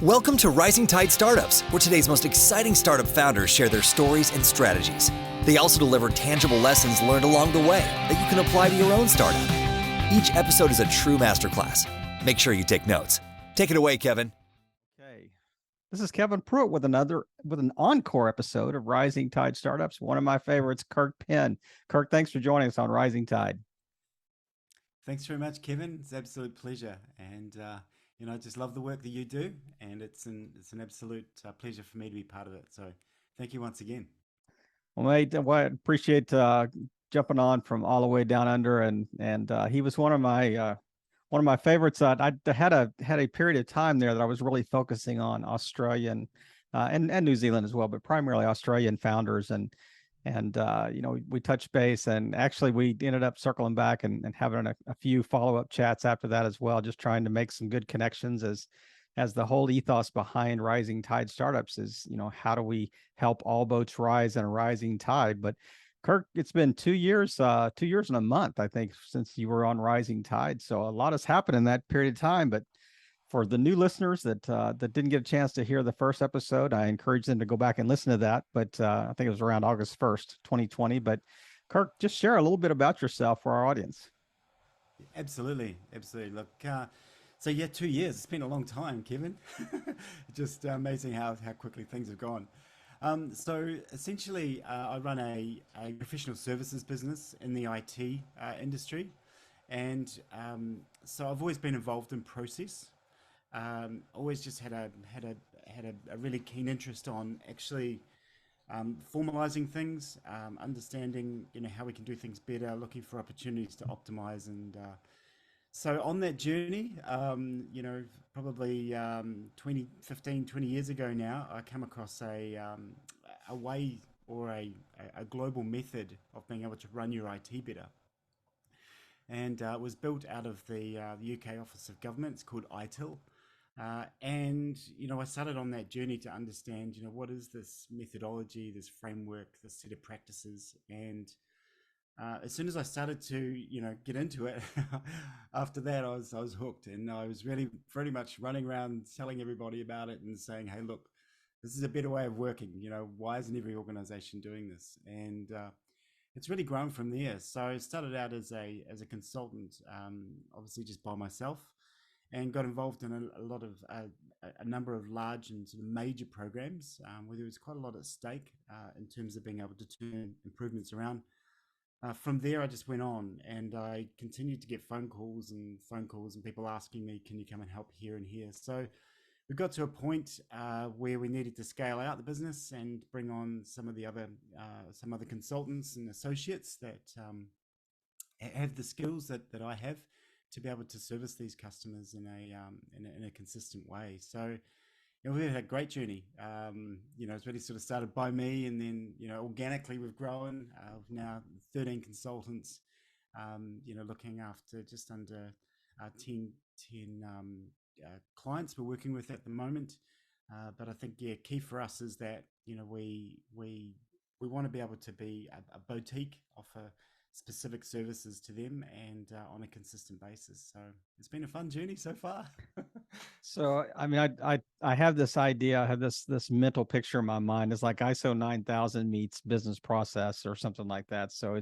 Welcome to Rising Tide Startups, where today's most exciting startup founders share their stories and strategies. They also deliver tangible lessons learned along the way that you can apply to your own startup. Each episode is a true masterclass. Make sure you take notes. Take it away, Kevin. Okay. This is Kevin Pruitt with an encore episode of Rising Tide Startups. One of my favorites, Kirk Penn. Kirk, thanks for joining us on Rising Tide. Thanks very much, Kevin. It's an absolute pleasure, and I just love the work that you do, and it's an absolute pleasure for me to be part of it. So, thank you once again. Well, mate, I appreciate jumping on from all the way down under, and he was one of my favorites. I had a period of time there that I was really focusing on Australian and New Zealand as well, but primarily Australian founders, and we touched base, and actually we ended up circling back and having a few follow-up chats after that as well, just trying to make some good connections as the whole ethos behind Rising Tide Startups is, how do we help all boats rise in a rising tide? But Kirk, it's been 2 years, 2 years and a month, I think, since you were on Rising Tide. So a lot has happened in that period of time. But for the new listeners that didn't get a chance to hear the first episode, I encourage them to go back and listen to that. But I think it was around August 1st, 2020. But Kirk, just share a little bit about yourself for our audience. Absolutely, absolutely. Look, so yeah, 2 years. It's been a long time, Kevin. Just amazing how quickly things have gone. So essentially, I run a professional services business in the IT industry, and so I've always been involved in process. Always just had a really keen interest on actually formalizing things, understanding how we can do things better, looking for opportunities to optimize, and so on that journey, probably 20 years ago now, I came across a way or a global method of being able to run your IT better. And it was built out of the UK Office of Government. It's called ITIL. I started on that journey to understand, what is this methodology, this framework, this set of practices. And as soon as I started to, get into it, after that, I was hooked, and I was really pretty much running around telling everybody about it and saying, "Hey, look, this is a better way of working. Why isn't every organization doing this?" And it's really grown from there. So I started out as a consultant, obviously just by myself, and got involved in a lot of a number of large and sort of major programs where there was quite a lot at stake in terms of being able to turn improvements around. From there, I just went on, and I continued to get phone calls and people asking me, "Can you come and help here and here?" So we got to a point where we needed to scale out the business and bring on some other consultants and associates that have the skills that I have to be able to service these customers in a consistent way. So we've had a great journey. It's really sort of started by me, and then organically we've grown. We've now 13 consultants, looking after just under 10 clients we're working with at the moment. But I think key for us is that we want to be able to be a boutique, offer specific services to them, and on a consistent basis. So it's been a fun journey so far. So, I mean, I have this idea, I have this mental picture in my mind. It's like ISO 9000 meets business process or something like that. So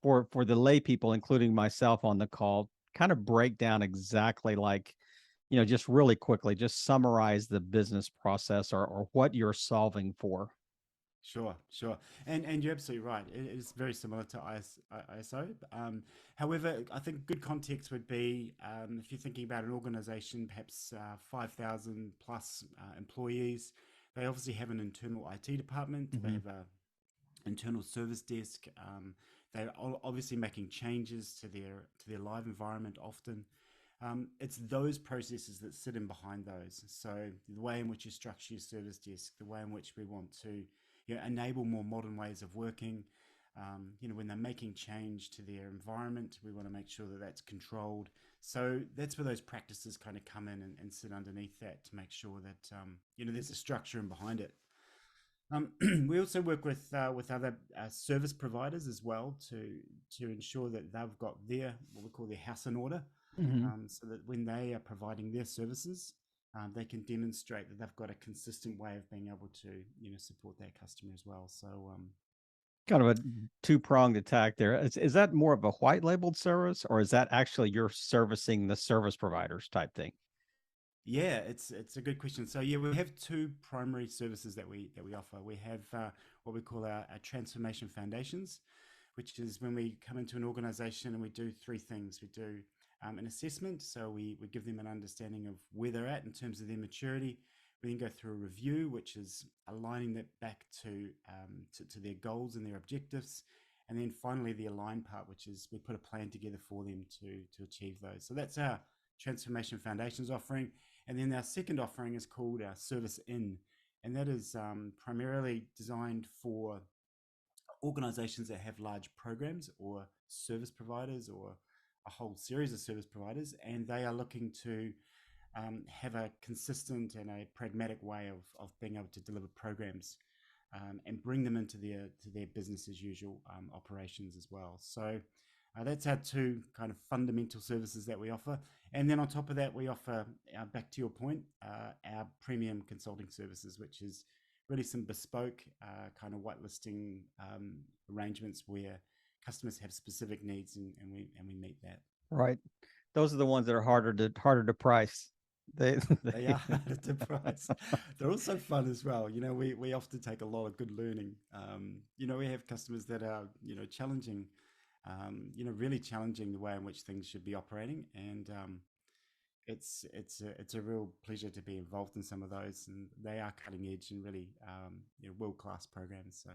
for the lay people, including myself on the call, kind of break down exactly like, just really quickly, just summarize the business process or what you're solving for. Sure. And you're absolutely right. It is very similar to ISO. However, I think good context would be if you're thinking about an organization, perhaps 5,000 plus employees, they obviously have an internal IT department. Mm-hmm. They have an internal service desk. They're obviously making changes to their live environment often. It's those processes that sit in behind those. So the way in which you structure your service desk, the way in which we want to enable more modern ways of working. When they're making change to their environment, we want to make sure that that's controlled. So that's where those practices kind of come in and sit underneath that to make sure that there's a structure in behind it. We also work with other service providers as well to ensure that they've got what we call their house in order, Mm-hmm. so that when they are providing their services, they can demonstrate that they've got a consistent way of being able to, support that customer as well. So, Kind of a two-pronged attack there. Is that more of a white labeled service, or is that actually you're servicing the service providers type thing? yeah, it's a good question. So yeah, we have two primary services that we offer. We have what we call our transformation foundations, which is when we come into an organization and we do three things. We do an assessment, so we give them an understanding of where they're at in terms of their maturity. We then go through a review, which is aligning that back to their goals and their objectives. And then finally, the align part, which is we put a plan together for them to achieve those. So that's our transformation foundations offering. And then our second offering is called our service in, and that is primarily designed for organizations that have large programs or service providers or a whole series of service providers, and they are looking to have a consistent and a pragmatic way of being able to deliver programs and bring them into their business as usual operations as well. So that's our two kind of fundamental services that we offer. And then on top of that, we offer, back to your point, our premium consulting services, which is really some bespoke kind of whitelisting arrangements where customers have specific needs, and we meet that. Right. Those are the ones that are harder to price. They, They are harder to price. They're also fun as well. We often take a lot of good learning. We have customers that are, challenging, really challenging the way in which things should be operating. And it's a real pleasure to be involved in some of those. And they are cutting edge and really, world-class programs. So.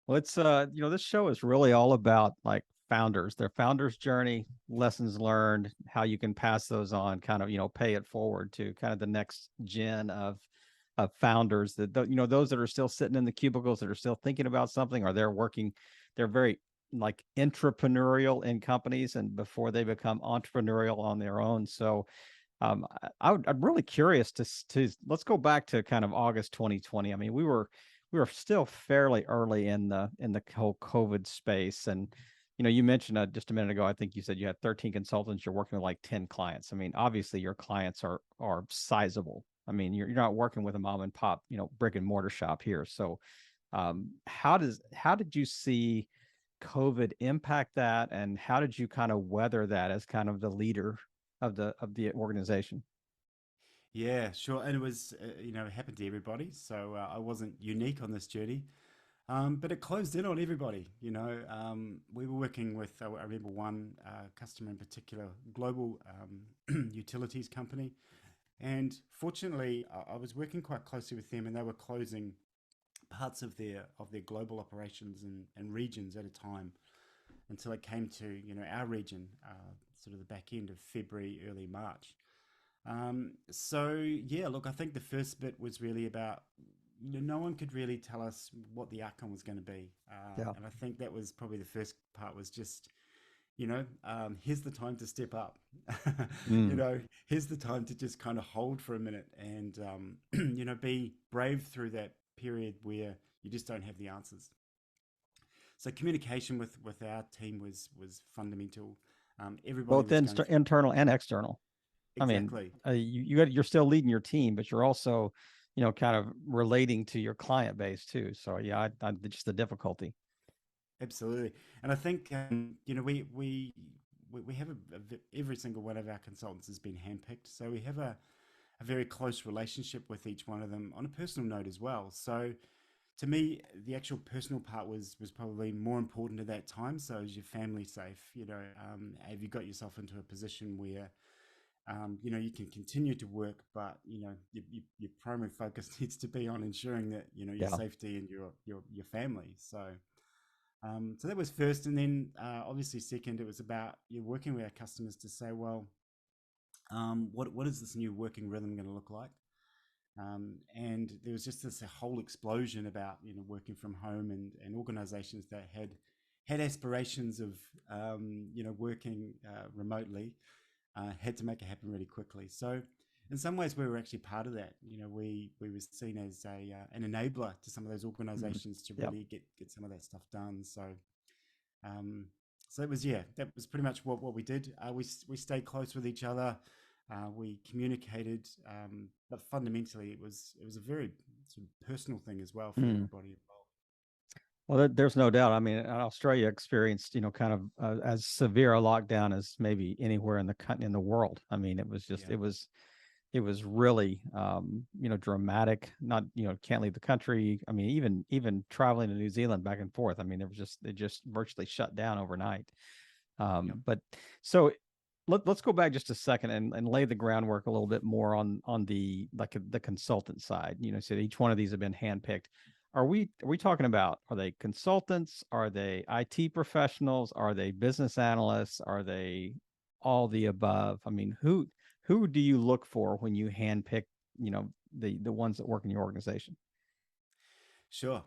well, it's this show is really all about like founders, their founders' journey, lessons learned, how you can pass those on, kind of, pay it forward to kind of the next gen of founders that those that are still sitting in the cubicles that are still thinking about something, or they're very like entrepreneurial in companies and before they become entrepreneurial on their own. So I'm really curious to let's go back to kind of August 2020. I mean, we were still fairly early in the whole COVID space, and you mentioned just a minute ago. I think you said you had 13 consultants. You're working with like 10 clients. I mean, obviously your clients are sizable. I mean, you're not working with a mom and pop, brick and mortar shop here. So, how did you see COVID impact that, and how did you kind of weather that as kind of the leader of the organization? Yeah, sure. And it was, it happened to everybody. So I wasn't unique on this journey. But it closed in on everybody. We were working with, I remember one customer in particular, global utilities company. And fortunately, I was working quite closely with them, and they were closing parts of their global operations and regions at a time until it came to, our region, sort of the back end of February, early March. So yeah, look, I think the first bit was really about, no one could really tell us what the outcome was going to be. Yeah. And I think that was probably the first part was just, here's the time to step up. Mm. Here's the time to just kind of hold for a minute and, be brave through that period where you just don't have the answers. So communication with our team was fundamental. Everybody Both was going through. internal and external. I mean, Exactly. you're still leading your team, but you're also, kind of relating to your client base too. So yeah, just the difficulty. Absolutely. And I think, we have every single one of our consultants has been handpicked. So we have a very close relationship with each one of them on a personal note as well. So to me, the actual personal part was probably more important at that time. So is your family safe? Have you got yourself into a position where, you can continue to work, but your primary focus needs to be on ensuring that your Yeah. safety and your family. So that was first, and then obviously second, it was about working with our customers to say, well, what is this new working rhythm going to look like? And there was just this whole explosion about working from home and organizations that had aspirations of working remotely had to make it happen really quickly. So in some ways, we were actually part of that. We were seen as an enabler to some of those Mhm. organizations to Yep. really get some of that stuff done. Um, so that was pretty much what we did. We stayed close with each other. We communicated, but fundamentally it was a very sort of personal thing as well for everybody involved. Well, there's no doubt. I mean, Australia experienced, kind of as severe a lockdown as maybe anywhere in the world. I mean, it was just Yeah, it was really dramatic. Not can't leave the country. I mean, even traveling to New Zealand back and forth. I mean, it just virtually shut down overnight. yep, But so let's go back just a second and lay the groundwork a little bit more on the the consultant side. So each one of these have been handpicked. Are we talking about, are they consultants? Are they IT professionals? Are they business analysts? Are they all the above? I mean, who do you look for when you handpick, the ones that work in your organization? sure.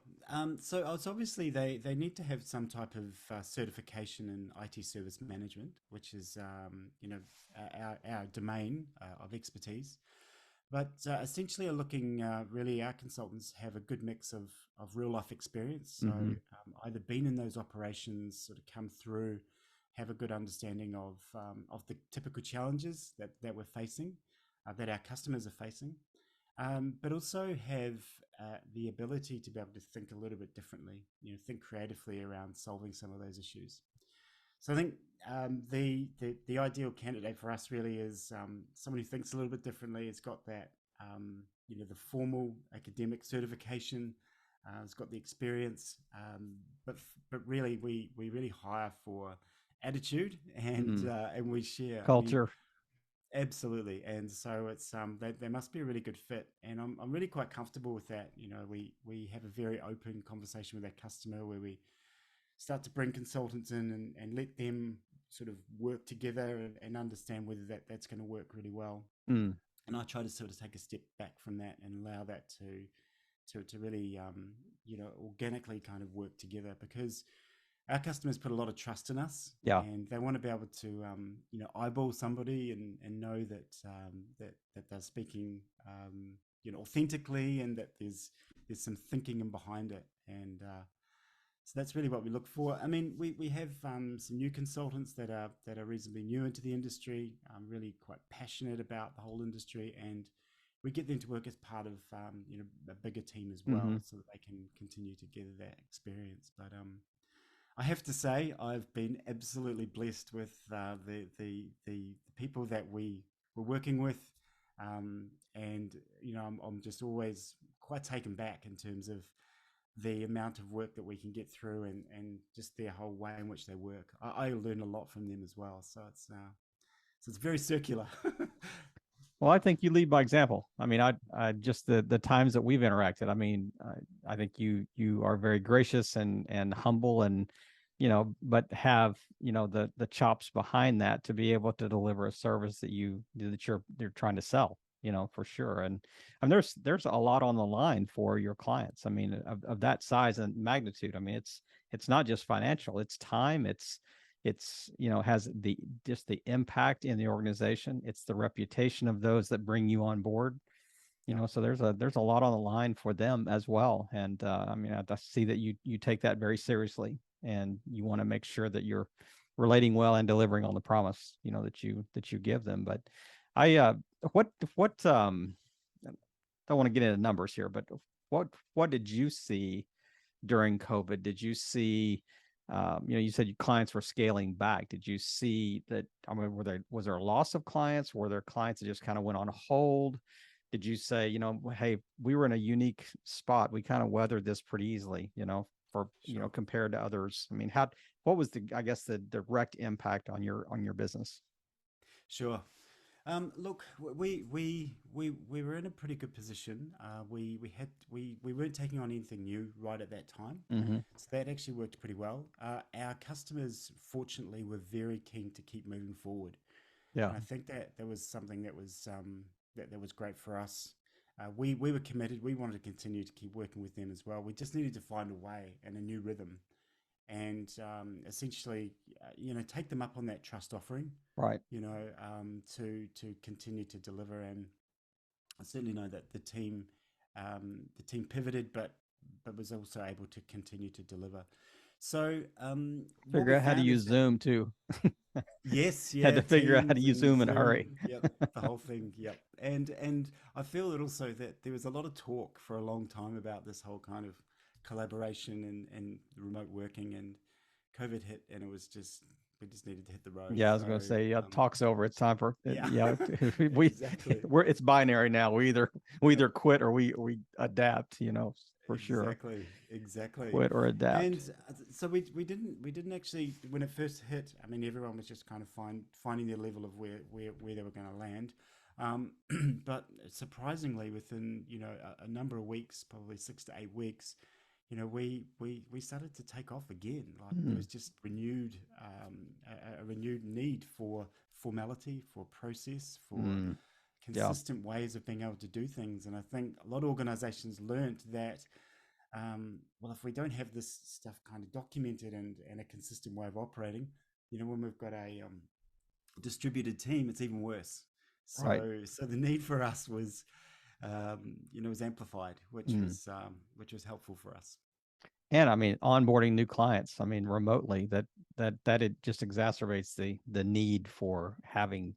So obviously they need to have some type of certification in IT service management, which is our domain of expertise. But essentially, are looking really, our consultants have a good mix of real life experience. So Mm-hmm. either been in those operations, sort of come through, have a good understanding of the typical challenges that we're facing, that our customers are facing, but also have the ability to be able to think a little bit differently. Think creatively around solving some of those issues. So I think the ideal candidate for us really is someone who thinks a little bit differently. It's got that the formal academic certification. It's got the experience, but really we really hire for attitude and we share. I mean, Culture. absolutely. And so it's they must be a really good fit, and I'm really quite comfortable with that. We have a very open conversation with our customer where we start to bring consultants in and let them sort of work together and understand whether that's going to work really well. Mm. And I try to sort of take a step back from that and allow that to really organically kind of work together, because our customers put a lot of trust in us, Yeah. and they want to be able to eyeball somebody and know that they're speaking authentically, and that there's some thinking in behind it. And so that's really what we look for. I mean, we have some new consultants that are reasonably new into the industry, really quite passionate about the whole industry, and we get them to work as part of a bigger team as Mm-hmm. well, so that they can continue to gather that experience. But I have to say, I've been absolutely blessed with the people that we're working with, and I'm just always quite taken back in terms of the amount of work that we can get through, and just their whole way in which they work. I learn a lot from them as well. So it's very circular. Well, I think you lead by example. I mean, I just the times that we've interacted. I mean, I think you are very gracious and humble, and but have the chops behind that to be able to deliver a service that you're trying to sell. For sure. And there's a lot on the line for your clients. I mean, of that size and magnitude. I mean, it's not just financial. It's time. It's has the impact in the organization. It's the reputation of those that bring you on board. Yeah, So there's a lot on the line for them as well. And I mean, I see that you take that very seriously, and you want to make sure that you're relating well and delivering on the promise that you give them. But I what don't want to get into numbers here, but what did you see during COVID? Did you see, you said your clients were scaling back. Did you see that? I mean, was there a loss of clients? Were there clients that just kind of went on hold? Did you say, hey, we were in a unique spot. We kind of weathered this pretty easily, for, sure. compared to others. I mean, what was I guess the direct impact on your business? Sure. Look, we were in a pretty good position. We weren't taking on anything new right at that time, Mm-hmm. so that actually worked pretty well. Our customers, fortunately, were very keen to keep moving forward, Yeah. and I think that there was something that was that was great for us. We were committed. We wanted to continue to keep working with them as well. We just needed to find a way and a new rhythm, and essentially, take them up on that trust offering, Right. to continue to deliver. And I certainly know that the team pivoted, but was also able to continue to deliver. So what Figure we out how to found use is that Zoom too. Yes, Had yeah, to figure out how to Teams use and Zoom in a Zoom, hurry. yep, the whole thing, yep. And I feel that also that there was a lot of talk for a long time about this whole kind of collaboration and remote working, and COVID hit, and it was just we just needed to hit the road. Yeah, I was going to So say, yeah, talk's over. It's time for yeah, yeah. We exactly. it's binary now. We either quit or we adapt. For sure, Exactly. quit or adapt. And so we didn't actually when it first hit. I mean, everyone was just kind of finding their level of where they were going to land. Um, but surprisingly, within a number of weeks, probably 6 to 8 weeks, we started to take off again. Like there Mm, was just a renewed need for formality, for process, for mm, yeah, consistent ways of being able to do things. And I think a lot of organizations learned that, well, if we don't have this stuff kind of documented and a consistent way of operating, when we've got a distributed team, it's even worse. right. So the need for us was amplified, Mm. which was helpful for us. And I mean, onboarding new clients. I mean, remotely. That it just exacerbates the need for having,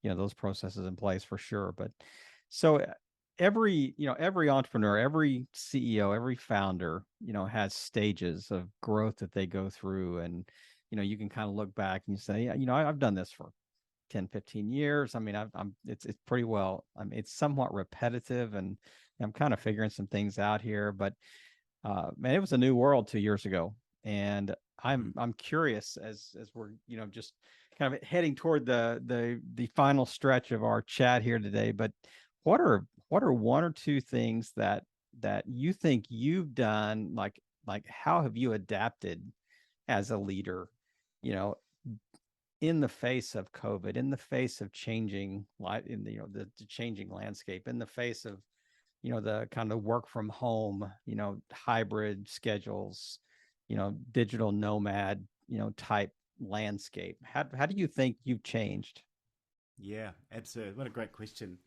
those processes in place for sure. But so every entrepreneur, every CEO, every founder, has stages of growth that they go through, and you can kind of look back and you say, yeah, I've done this for 10, 15 years. I mean, it's pretty well. I mean, it's somewhat repetitive, and I'm kind of figuring some things out here, but man, it was a new world 2 years ago, and Mhm. I'm curious as we're just kind of heading toward the final stretch of our chat here today. But what are one or two things that you think you've done, like how have you adapted as a leader, you know, in the face of COVID, in the face of changing light, in the the changing landscape, in the face of the kind of work from home, hybrid schedules, digital nomad, type landscape. How do you think you've changed? Yeah, absolutely. What a great question.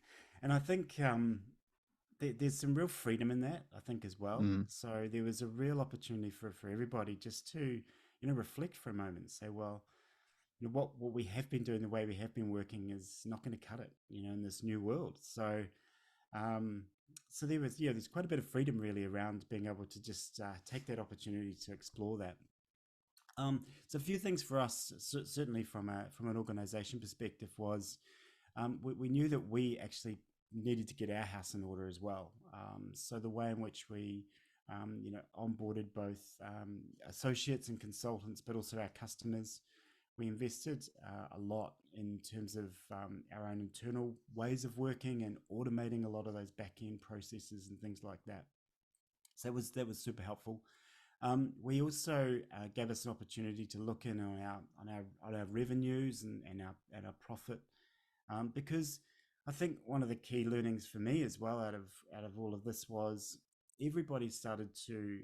And I think there's some real freedom in that, I think, as well. Mm, So there was a real opportunity for everybody just to, reflect for a moment and say, well, what we have been doing, the way we have been working is not going to cut it, in this new world. Um, so there's quite a bit of freedom really around being able to just take that opportunity to explore that. So a few things for us, certainly from an organization perspective, was we knew that we actually needed to get our house in order as well. So the way in which we onboarded both associates and consultants, but also our customers, we invested a lot in terms of our own internal ways of working and automating a lot of those back end processes and things like that. So that was super helpful. We also gave us an opportunity to look in on our revenues and our profit, because I think one of the key learnings for me as well out of all of this was everybody started to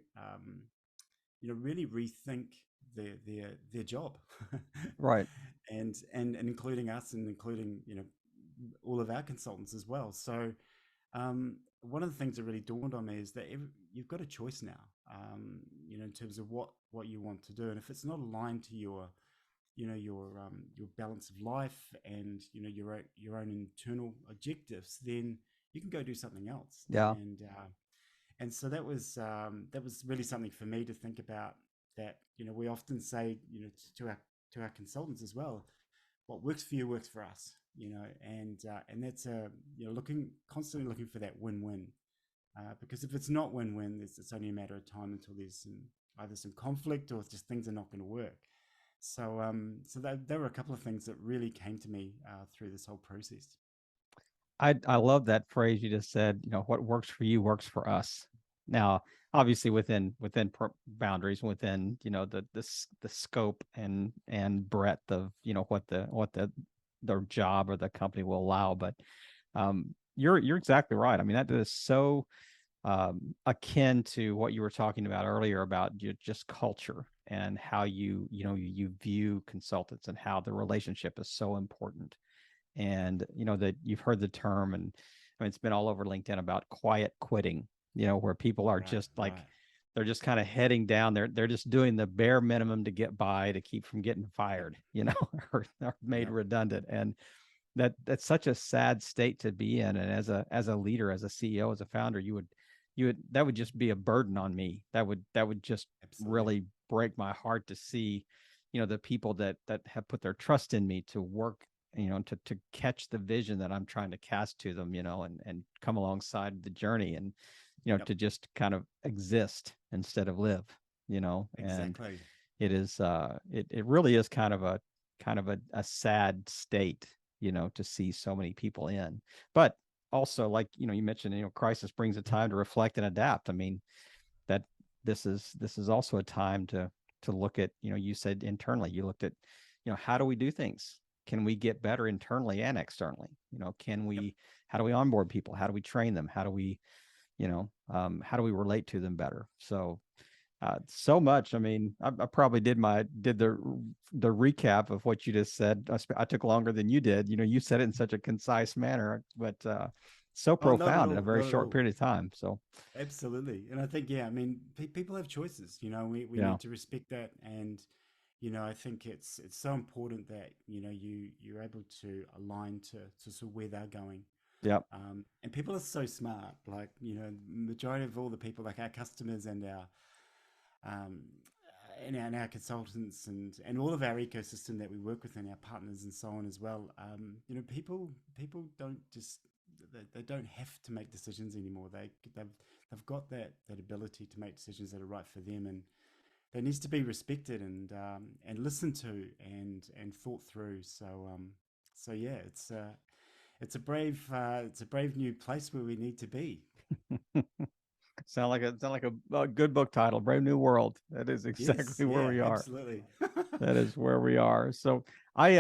really rethink their job, right. and including us and including all of our consultants as well. So one of the things that really dawned on me is that you've got a choice now, in terms of what you want to do, and if it's not aligned to your balance of life and your own internal objectives, then you can go do something else. Yeah. And so that was really something for me to think about. That we often say to our consultants as well, what works for you works for us. And that's constantly looking for that win-win. Because if it's not win-win, it's only a matter of time until there's either some conflict or just things are not going to work. So there were a couple of things that really came to me through this whole process. I love that phrase you just said. What works for you works for us. Now, obviously within boundaries, within the scope and breadth of what the their job or the company will allow. But you're exactly right. I mean, that is so akin to what you were talking about earlier about just culture and how you view consultants and how the relationship is so important. And that you've heard the term, and I mean, it's been all over LinkedIn about quiet quitting, where people are Right, just like right. they're just kind of heading down. They're just doing the bare minimum to get by, to keep from getting Yep. fired, or made Yep. redundant. And that's such a sad state to be in. And as a leader, as a CEO, as a founder, you would that would just be a burden on me. That would just Absolutely. really break my heart to see, the people that have put their trust in me to work, to catch the vision that I'm trying to cast to them, and come alongside the journey, and Yep. to just kind of exist instead of live, and Exactly. it really is kind of a sad state, to see so many people in. But also, like, you mentioned, crisis brings a time to reflect and adapt. I mean, that this is also a time to look at, you said internally, you looked at, how do we do things? Can we get better internally and externally? Can Yep. we, how do we onboard people? How do we train them? How do we relate to them better? So much. I mean, I probably did the recap of what you just said. I took longer than you did. You said it in such a concise manner, but so Oh, not at profound in a all. very Not at short all. period of time. So Absolutely. And I think, yeah, I mean, people have choices, we yeah, need to respect that. And, I think it's so important that, you're able to align to sort of where they're going. yeah, And people are so smart, like, majority of all the people, like our customers um, and our consultants and all of our ecosystem that we work with and our partners and so on as well. People don't just, they don't have to make decisions anymore. They've got that ability to make decisions that are right for them, and that needs to be respected and listened to and thought through. So yeah, it's a brave new place where we need to be. sound like a good book title, Brave New World. That is Yes, exactly where yeah, we are. absolutely. That is where we are. So I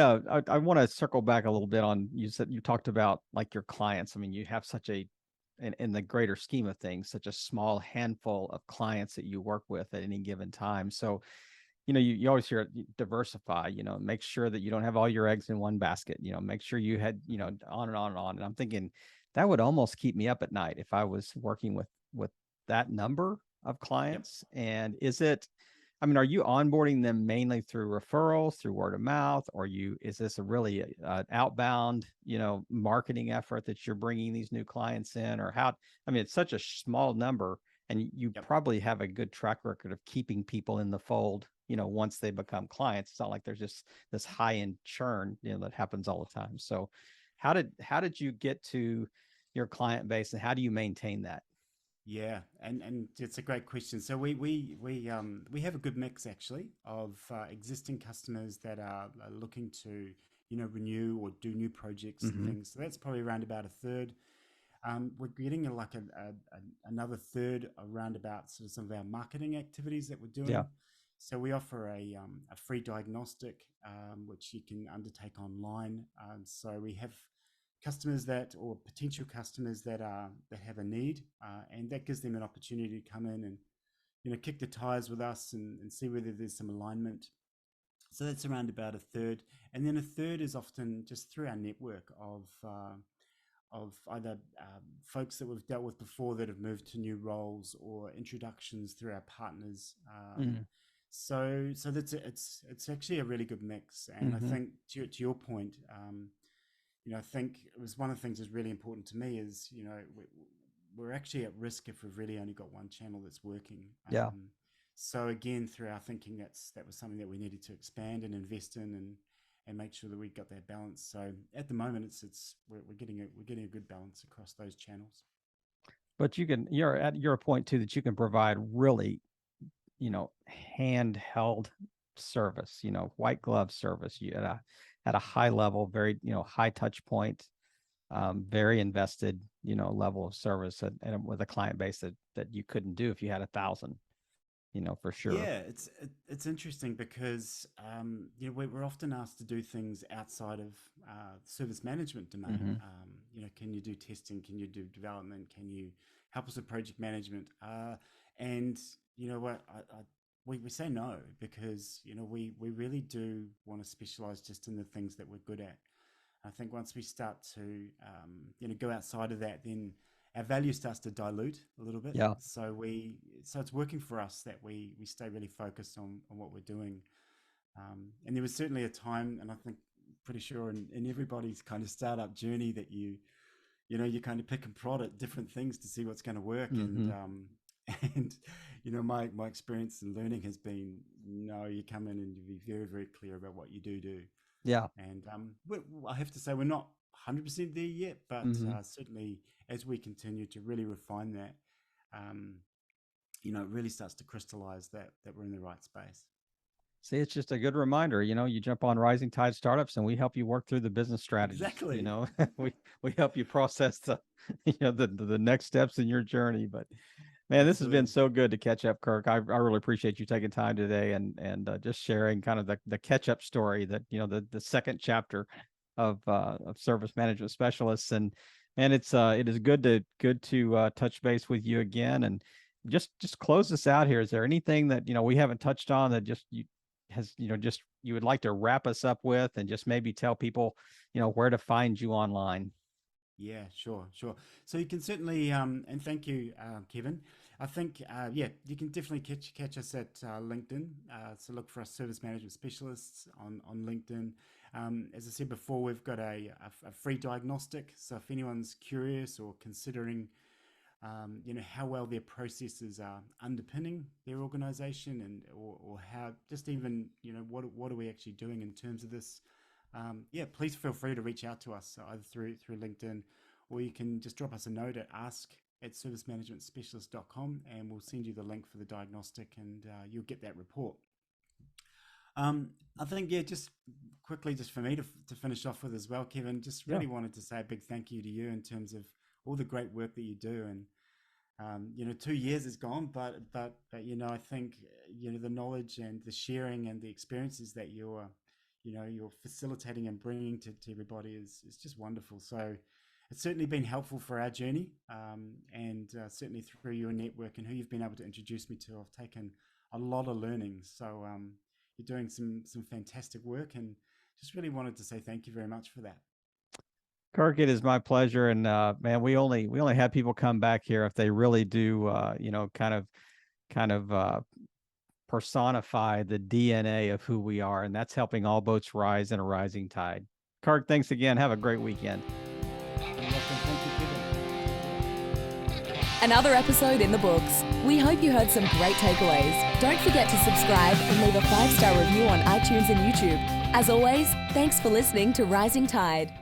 want to circle back a little bit on, you said you talked about like your clients. I mean, you have such in the greater scheme of things, such a small handful of clients that you work with at any given time. So, you always hear it, diversify, make sure that you don't have all your eggs in one basket, make sure you had, on and on and on. And I'm thinking that would almost keep me up at night if I was working with that number of Yep. clients. And I mean, are you onboarding them mainly through referrals, through word of mouth, or is this a really outbound, marketing effort that you're bringing these new clients in, or how? I mean, it's such a small number, and you Yep. probably have a good track record of keeping people in the fold, once they become clients. It's not like there's just this high end churn, that happens all the time. So, how did you get to your client base, and how do you maintain that? Yeah, and it's a great question. So we have a good mix actually of existing customers that are looking to renew or do new projects and Mm-hmm. things. So that's probably around about a third. We're getting another third around about sort of some of our marketing activities that we're Yeah. doing. So we offer a free diagnostic which you can undertake online. So we have customers that or potential customers that have a need, and that gives them an opportunity to come in and kick the tires with us and see whether there's some alignment. So that's around about a third, and then a third is often just through our network of either folks that we've dealt with before that have moved to new roles or introductions through our partners. Mm-hmm. So it's actually a really good mix, and I Mm-hmm. think to your point, I think it was one of the things that's really important to me is, we're actually at risk if we've really only got one channel that's working. Yeah. So again, through our thinking, that was something that we needed to expand and invest in and make sure that we got that balance. So at the moment, we're getting a good balance across those channels. But you're at your point too, that you can provide really, handheld service, white glove service, you at a high level, very, high touch point, very invested, level of service, and with a client base that you couldn't do if you had 1,000, for sure. Yeah, it's interesting because we're often asked to do things outside of service management domain. Mm-hmm. Can you do testing? Can you do development? Can you help us with project management? And you know what? We say no because we really do want to specialize just in the things that we're good at. I think once we start to go outside of that, then our value starts to dilute a little bit. Yeah. So it's working for us that we stay really focused on what we're doing. And there was certainly a time, and I think pretty sure in everybody's kind of startup journey, that you kind of pick and prod at different things to see what's going to work. Mm-hmm. And my experience and learning has been, you come in and you be very, very clear about what you do. Yeah. And I have to say we're not 100% there yet, but certainly as we continue to really refine that, it really starts to crystallize that we're in the right space. See, it's just a good reminder, you jump on Rising Tide Startups and we help you work through the business strategy. Exactly. We help you process the next steps in your journey. But man, this has been so good to catch up, Kirk. I really appreciate you taking time today and just sharing kind of the catch up story that, the second chapter of service management specialists. And it is good to touch base with you again. And just close this out here. Is there anything that, we haven't touched on that you would like to wrap us up with, and just maybe tell people, where to find you online? Yeah, sure. So you can certainly, and thank you, Kevin. I think, you can definitely catch us at LinkedIn. So look for us, service management specialists on LinkedIn. As I said before, we've got a free diagnostic. So if anyone's curious or considering, how well their processes are underpinning their organization, and or how just even, what are we actually doing in terms of this? Please feel free to reach out to us either through LinkedIn, or you can just drop us a note at ask@servicemanagementspecialist.com, and we'll send you the link for the diagnostic, and you'll get that report. I think, just quickly, just for me to finish off with as well, Kevin, just really wanted to say a big thank you to you in terms of all the great work that you do. And 2 years is gone, but I think the knowledge and the sharing and the experiences that you're facilitating and bringing to everybody is just wonderful. So it's certainly been helpful for our journey, and certainly through your network and who you've been able to introduce me to, I've taken a lot of learnings. So you're doing some fantastic work, and just really wanted to say thank you very much for that. Kirk, it is my pleasure. And man, we only have people come back here if they really do, kind of personify the DNA of who we are, and that's helping all boats rise in a rising tide. Kirk, thanks again. Have a great weekend. Another episode in the books. We hope you heard some great takeaways. Don't forget to subscribe and leave a 5-star review on iTunes and YouTube. As always, thanks for listening to Rising Tide.